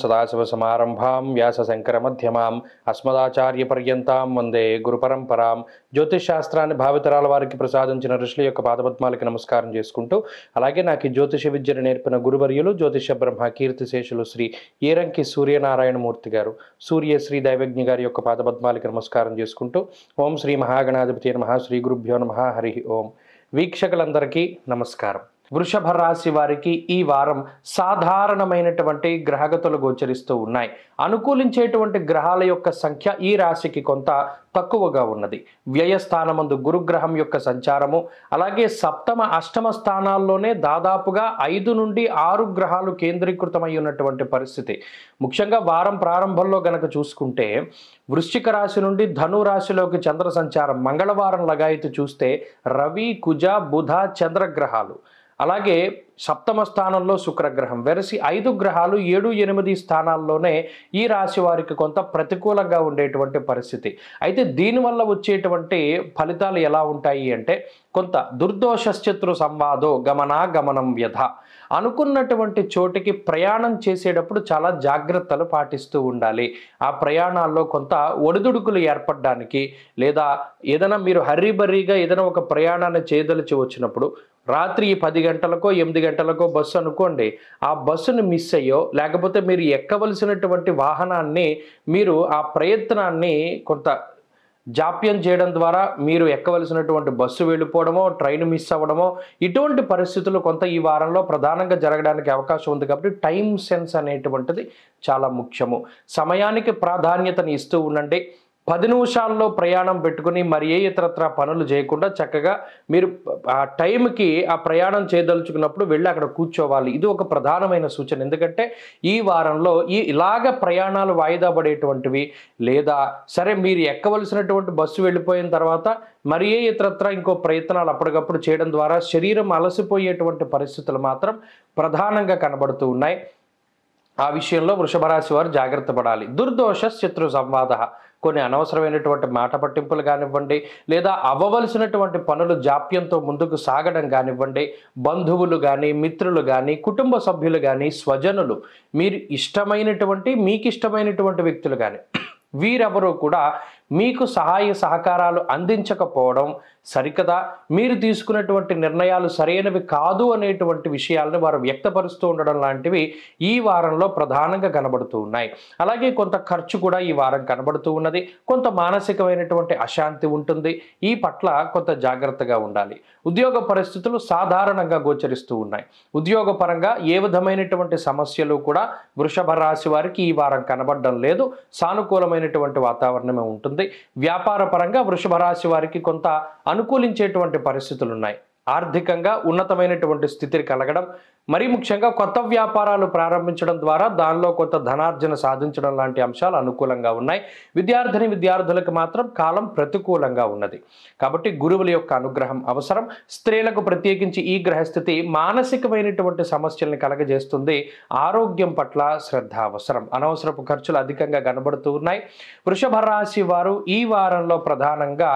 సదాశివసమారంభాం వ్యాసశంకరమధ్యమాం అస్మదాచార్యపర్యంతాం వందే గురుపరంపరాం. జ్యోతిష్ శాస్త్రాన్ని భావితరాల వారికి ప్రసాదించిన ఋషుల యొక్క పాదపద్మాలకి నమస్కారం చేసుకుంటూ, అలాగే నాకు ఈ జ్యోతిష విద్యను నేర్పిన గురువర్యులు జ్యోతిష బ్రహ్మ కీర్తిశేషులు శ్రీ ఈరంకి సూర్యనారాయణమూర్తి గారు, సూర్యశ్రీ దైవజ్ఞ గారి యొక్క పాదపద్మాలకి నమస్కారం చేసుకుంటూ, ఓం శ్రీ మహాగణాధిపతి నమః, శ్రీ గురుభ్యో నమః, హరి ఓం. వీక్షకులందరికీ నమస్కారం. వృషభ రాశి వారికి ఈ వారం సాధారణమైనటువంటి గ్రహగతులు గోచరిస్తూ ఉన్నాయి. అనుకూలించేటువంటి గ్రహాల యొక్క సంఖ్య ఈ రాశికి కొంత తక్కువగా ఉన్నది. వ్యయస్థానమందు గురుగ్రహం యొక్క సంచారము, అలాగే సప్తమ అష్టమ స్థానాల్లోనే దాదాపుగా 5 నుండి 6 గ్రహాలు కేంద్రీకృతమై ఉన్నటువంటి పరిస్థితి. ముఖ్యంగా వారం ప్రారంభంలో గనక చూసుకుంటే వృశ్చిక రాశి నుండి ధను రాశిలోకి చంద్ర సంచారం, మంగళవారం లగాయతు చూస్తే రవి, కుజ, బుధ, చంద్రగ్రహాలు, అలాగే సప్తమ స్థానంలో శుక్రగ్రహం, వెరసి 5 గ్రహాలు 7, 8 స్థానాల్లోనే ఈ రాశి వారికి కొంత ప్రతికూలంగా ఉండేటువంటి పరిస్థితి. అయితే దీనివల్ల వచ్చేటువంటి ఫలితాలు ఎలా ఉంటాయి అంటే, కొంత దుర్దోషశత్రు సంవాదో గమనం వ్యధ. అనుకున్నటువంటి చోటికి ప్రయాణం చేసేటప్పుడు చాలా జాగ్రత్తలు పాటిస్తూ ఉండాలి. ఆ ప్రయాణాల్లో కొంత ఒడిదుడుకులు ఏర్పడడానికి, లేదా ఏదైనా మీరు హర్రీబర్రీగా ఏదైనా ఒక ప్రయాణాన్ని చేయదలిచి వచ్చినప్పుడు రాత్రి 10 గంటలకో 8 గంటలకో బస్సు అనుకోండి, ఆ బస్సును మిస్ అయ్యో, లేకపోతే మీరు ఎక్కవలసినటువంటి వాహనాన్ని మీరు ఆ ప్రయత్నాన్ని కొంత జాప్యం చేయడం ద్వారా మీరు ఎక్కవలసినటువంటి బస్సు వెళ్ళిపోవడమో, ట్రైన్ మిస్ అవ్వడమో, ఇటువంటి పరిస్థితులు కొంత ఈ వారంలో ప్రధానంగా జరగడానికి అవకాశం ఉంది. కాబట్టి టైం సెన్స్ అనేటువంటిది చాలా ముఖ్యము. సమయానికి ప్రాధాన్యతని ఇస్తూ ఉండండి. 10 నిమిషాల్లో ప్రయాణం పెట్టుకుని మరి ఏ ఇతరత్ర పనులు చేయకుండా చక్కగా మీరు ఆ టైంకి ఆ ప్రయాణం చేయదలుచుకున్నప్పుడు వెళ్ళి అక్కడ కూర్చోవాలి. ఇది ఒక ప్రధానమైన సూచన. ఎందుకంటే ఈ వారంలో ఇలాగ ప్రయాణాలు వాయిదా పడేటువంటివి, లేదా సరే మీరు ఎక్కవలసినటువంటి బస్సు వెళ్ళిపోయిన తర్వాత మరి ఏ ఇతరత్ర ఇంకో ప్రయత్నాలు అప్పటికప్పుడు చేయడం ద్వారా శరీరం అలసిపోయేటువంటి పరిస్థితులు మాత్రం ప్రధానంగా కనబడుతూ ఉన్నాయి. ఆ విషయంలో వృషభ రాశి వారు జాగ్రత్త పడాలి. దుర్దోష శత్రు సంవాద, కొన్ని అనవసరమైనటువంటి మాట పట్టింపులు కానివ్వండి, లేదా అవ్వవలసినటువంటి పనులు జాప్యంతో ముందుకు సాగడం కానివ్వండి, బంధువులు కానీ, మిత్రులు కానీ, కుటుంబ సభ్యులు కానీ, స్వజనులు, మీకు ఇష్టమైనటువంటి వ్యక్తులు కానీ, వీరెవరూ కూడా మీకు సహాయ సహకారాలు అందించకపోవడం సరికదా, మీరు తీసుకున్నటువంటి నిర్ణయాలు సరైనవి కాదు అనేటువంటి విషయాలను వారు వ్యక్తపరుస్తూ ఉండడం లాంటివి ఈ వారంలో ప్రధానంగా కనబడుతూ ఉన్నాయి. అలాగే కొంత ఖర్చు కూడా ఈ వారం కనబడుతూ ఉన్నది. కొంత మానసికమైనటువంటి అశాంతి ఉంటుంది. ఈ పట్ల కొంత జాగ్రత్తగా ఉండాలి. ఉద్యోగ పరిస్థితులు సాధారణంగా గోచరిస్తూ ఉన్నాయి. ఉద్యోగపరంగా ఏ విధమైనటువంటి సమస్యలు కూడా వృషభ రాశి వారికి ఈ వారం కనబడడం లేదు. సానుకూలమైనటువంటి వాతావరణమే ఉంటుంది. వ్యాపార పరంగా వృషభ రాశి వారికి కొంత అనుకూలించేటువంటి పరిస్థితులు ఉన్నాయి. ఆర్థికంగా ఉన్నతమైనటువంటి స్థితిని కలగడం, మరీ ముఖ్యంగా కొత్త వ్యాపారాలు ప్రారంభించడం ద్వారా దానిలో కొంత ధనార్జన సాధించడం లాంటి అంశాలు అనుకూలంగా ఉన్నాయి. విద్యార్థులకు మాత్రం కాలం ప్రతికూలంగా ఉన్నది. కాబట్టి గురువుల యొక్క అనుగ్రహం అవసరం. స్త్రీలకు ప్రత్యేకించి ఈ గ్రహస్థితి మానసికమైనటువంటి సమస్యల్ని కలగజేస్తుంది. ఆరోగ్యం పట్ల శ్రద్ధ అవసరం. అనవసరపు ఖర్చులు అధికంగా కనబడుతూ ఉన్నాయి. వృషభ రాశి వారు ఈ వారంలో ప్రధానంగా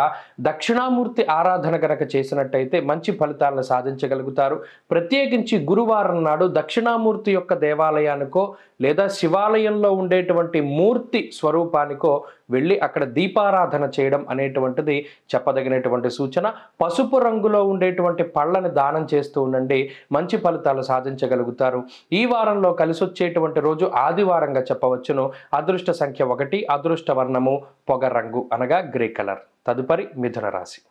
దక్షిణామూర్తి ఆరాధన కనుక చేసినట్టయితే మంచి ఫలితాలను సాధించగలుగుతారు. ప్రత్యేకించి గురువారం నాడు దక్షిణామూర్తి యొక్క దేవాలయానికో, లేదా శివాలయంలో ఉండేటువంటి మూర్తి స్వరూపానికో వెళ్ళి అక్కడ దీపారాధన చేయడం అనేటువంటిది చెప్పదగినటువంటి సూచన. పసుపు రంగులో ఉండేటువంటి పళ్ళని దానం చేస్తూ ఉండండి, మంచి ఫలితాలు సాధించగలుగుతారు. ఈ వారంలో కలిసొచ్చేటువంటి రోజు ఆదివారంగా చెప్పవచ్చును. అదృష్ట సంఖ్య 1, అదృష్ట వర్ణము పొగ రంగు అనగా గ్రే కలర్. తదుపరి మిథున రాశి.